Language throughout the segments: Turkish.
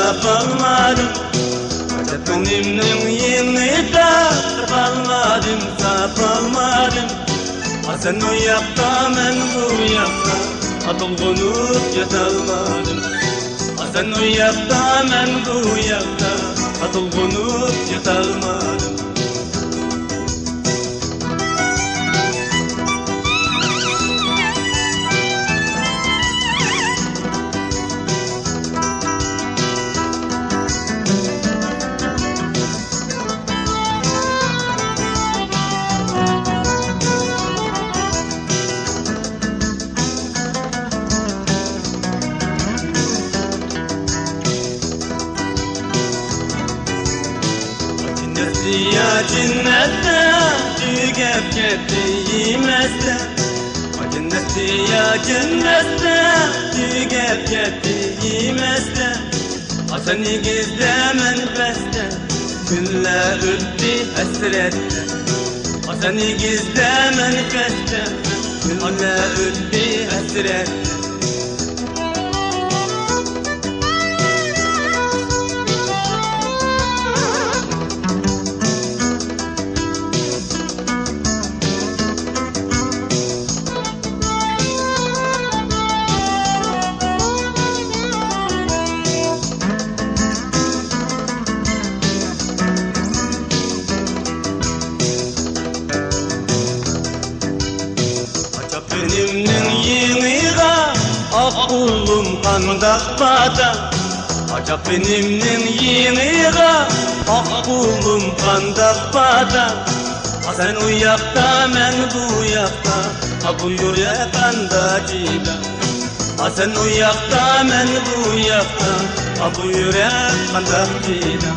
tapalmadım. Gönlümün yeni de tapalmadım, tapalmadım. Sen o yakta, ben bu yakta, atılgınıp yatalmadım. Sen o yakta, ben bu yakta, atılgınıp yatalmadım. Ya cennette tügep gitti yemezse, cennette ya cennette tügep gitti yemezse, seni gizlemen beste, günler öttü hasrette, seni gizlemen beste, günler öttü hasrette. Benimnin yeniga ak kulum kandak bada. Acap benimnin yeniga ak kulum kandak bada. Sen o yakta, ben bu yakta, buyur ya kandacıyla. Sen o yakta, ben bu yakta, buyur ya kandacıyla.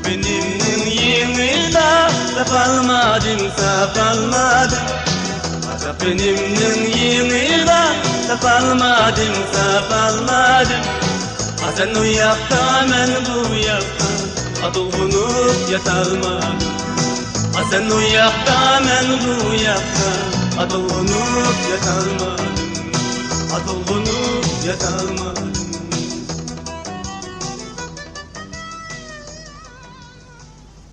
Benimnin yeni de tapalmadım, tapalmadım. Benimnin yeni de tapalmadım, tapalmadım. Sen o yakta, ben bu yakta, atılgınıp yatalmadım. Sen o yakta, ben bu yakta, atılgınıp yatalmadım, atılgınıp yatalmadım.